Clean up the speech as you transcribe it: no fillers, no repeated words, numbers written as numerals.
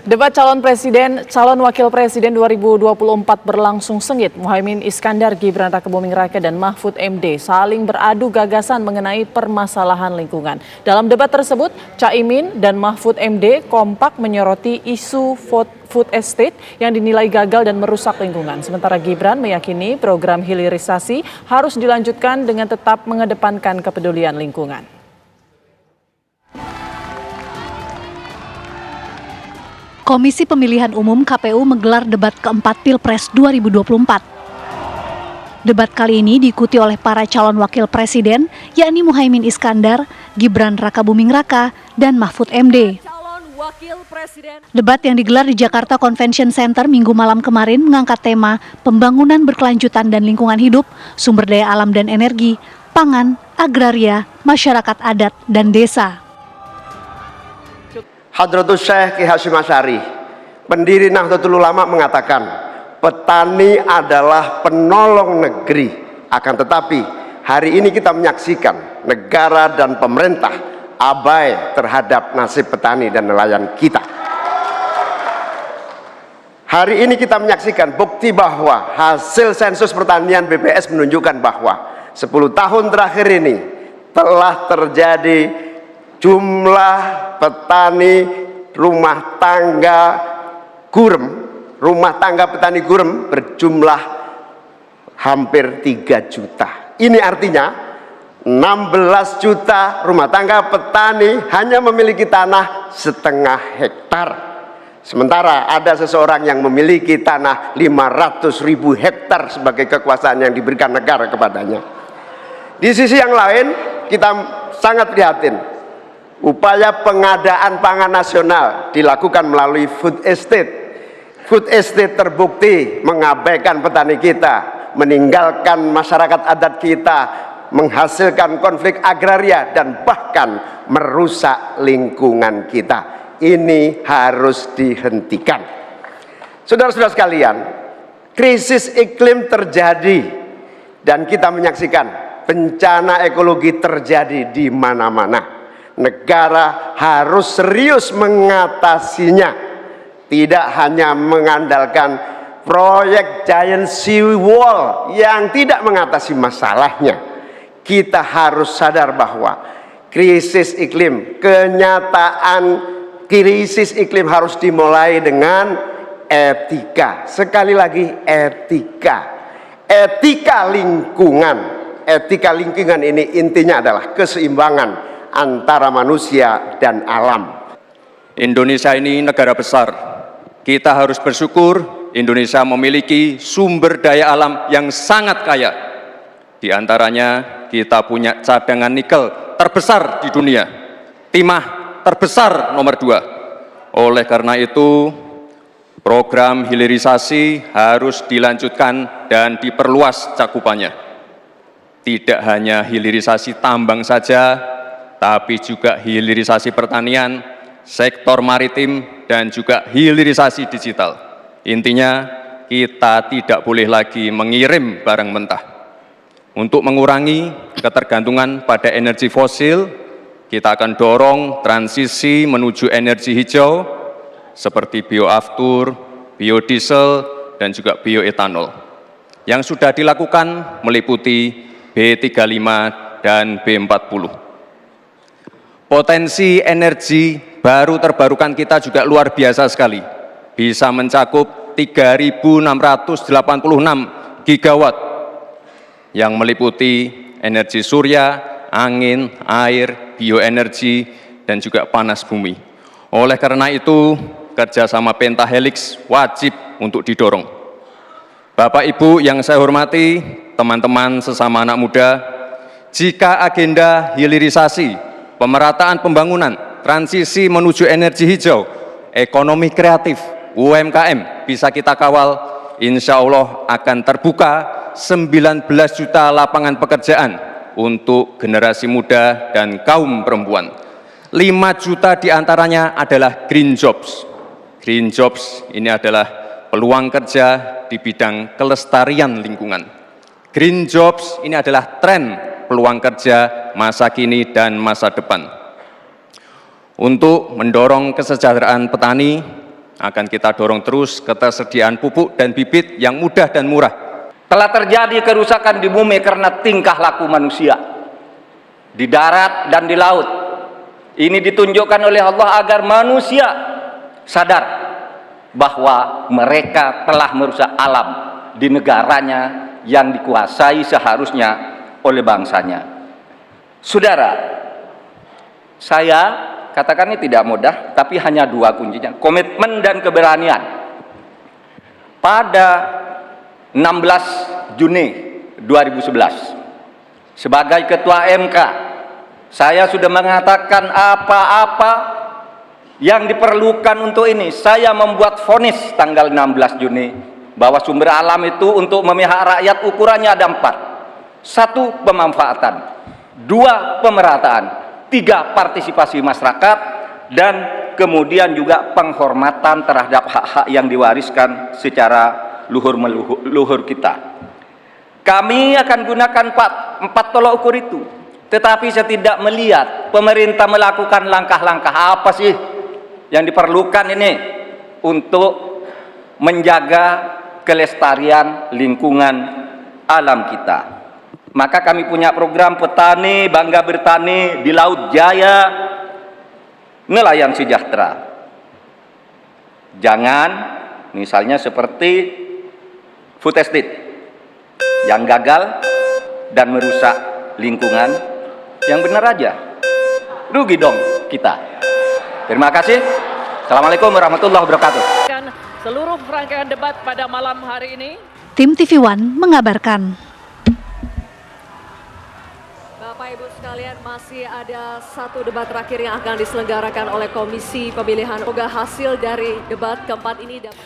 Debat calon wakil presiden 2024 berlangsung sengit. Muhaimin Iskandar, Gibran Rakebuming Raka, dan Mahfud MD saling beradu gagasan mengenai permasalahan lingkungan. Dalam debat tersebut, Caimin dan Mahfud MD kompak menyoroti isu food estate yang dinilai gagal dan merusak lingkungan. Sementara Gibran meyakini program hilirisasi harus dilanjutkan dengan tetap mengedepankan kepedulian lingkungan. Komisi Pemilihan Umum KPU menggelar debat keempat Pilpres 2024. Debat kali ini diikuti oleh para calon wakil presiden, yakni Muhaimin Iskandar, Gibran Rakebuming Raka, dan Mahfud MD. Debat yang digelar di Jakarta Convention Center Minggu malam kemarin mengangkat tema pembangunan berkelanjutan dan lingkungan hidup, sumber daya alam dan energi, pangan, agraria, masyarakat adat, dan desa. Hadratus Syekh Ki Hasyim Asy'ari, pendiri Nahdlatul Ulama, mengatakan petani adalah penolong negeri. Akan tetapi hari ini kita menyaksikan negara dan pemerintah abai terhadap nasib petani dan nelayan kita. Hari ini kita menyaksikan bukti bahwa hasil sensus pertanian BPS menunjukkan bahwa 10 tahun terakhir ini telah terjadi jumlah petani rumah tangga petani gurem berjumlah hampir 3 juta. Ini artinya 16 juta rumah tangga petani hanya memiliki tanah setengah hektar. Sementara ada seseorang yang memiliki tanah 500.000 hektar sebagai kekuasaan yang diberikan negara kepadanya. Di sisi yang lain kita sangat prihatin. Upaya pengadaan pangan nasional dilakukan melalui food estate. Food estate terbukti mengabaikan petani kita, meninggalkan masyarakat adat kita, menghasilkan konflik agraria, dan bahkan merusak lingkungan kita. Ini harus dihentikan. Saudara-saudara sekalian, krisis iklim terjadi dan kita menyaksikan bencana ekologi terjadi di mana-mana. Negara harus serius mengatasinya, tidak hanya mengandalkan proyek giant sea wall yang tidak mengatasi masalahnya. Kita harus sadar bahwa krisis iklim, kenyataan krisis iklim harus dimulai dengan etika. Sekali lagi, etika lingkungan. Etika lingkungan ini intinya adalah keseimbangan antara manusia dan alam. Indonesia ini negara besar. Kita harus bersyukur Indonesia memiliki sumber daya alam yang sangat kaya. Di antaranya kita punya cadangan nikel terbesar di dunia, timah terbesar nomor 2. Oleh karena itu, program hilirisasi harus dilanjutkan dan diperluas cakupannya. Tidak hanya hilirisasi tambang saja, tapi juga hilirisasi pertanian, sektor maritim, dan juga hilirisasi digital. Intinya, kita tidak boleh lagi mengirim barang mentah. Untuk mengurangi ketergantungan pada energi fosil, kita akan dorong transisi menuju energi hijau, seperti bioaftur, biodiesel, dan juga bioetanol. Yang sudah dilakukan meliputi B35 dan B40. Potensi energi baru terbarukan kita juga luar biasa sekali. Bisa mencakup 3.686 gigawatt yang meliputi energi surya, angin, air, bioenergi, dan juga panas bumi. Oleh karena itu, kerjasama pentahelix wajib untuk didorong. Bapak Ibu yang saya hormati, teman-teman sesama anak muda, jika agenda hilirisasi, pemerataan pembangunan, transisi menuju energi hijau, ekonomi kreatif, UMKM bisa kita kawal, insya Allah akan terbuka 19 juta lapangan pekerjaan untuk generasi muda dan kaum perempuan. 5 juta diantaranya adalah green jobs. Green jobs ini adalah peluang kerja di bidang kelestarian lingkungan. Green jobs ini adalah tren peluang kerja masa kini dan masa depan. Untuk mendorong kesejahteraan petani, akan kita dorong terus ketersediaan pupuk dan bibit yang mudah dan murah. Telah terjadi kerusakan di bumi karena tingkah laku manusia di darat dan di laut. Ini ditunjukkan oleh Allah agar manusia sadar bahwa mereka telah merusak alam di negaranya yang dikuasai seharusnya oleh bangsanya. Saudara, saya katakan ini tidak mudah, tapi hanya dua kuncinya, komitmen dan keberanian. Pada 16 Juni 2011, sebagai Ketua MK, saya sudah mengatakan apa-apa yang diperlukan untuk ini. Saya membuat vonis tanggal 16 Juni bahwa sumber alam itu untuk memihak rakyat ukurannya ada 4. 1. Pemanfaatan, 2. Pemerataan, 3. Partisipasi masyarakat, dan kemudian juga penghormatan terhadap hak-hak yang diwariskan secara luhur kita. Kami akan gunakan empat tolak ukur itu, tetapi saya tidak melihat pemerintah melakukan langkah-langkah apa sih yang diperlukan ini untuk menjaga kelestarian lingkungan alam kita. Maka kami punya program petani bangga bertani di Laut Jaya, nelayan sejahtera. Jangan misalnya seperti food estate yang gagal dan merusak lingkungan. Yang benar aja, rugi dong kita. Terima kasih. Assalamualaikum warahmatullahi wabarakatuh. Seluruh rangkaian debat pada malam hari ini. Tim TV One mengabarkan. Bapak Ibu sekalian, masih ada satu debat terakhir yang akan diselenggarakan oleh Komisi Pemilihan. Semoga hasil dari debat keempat ini dapat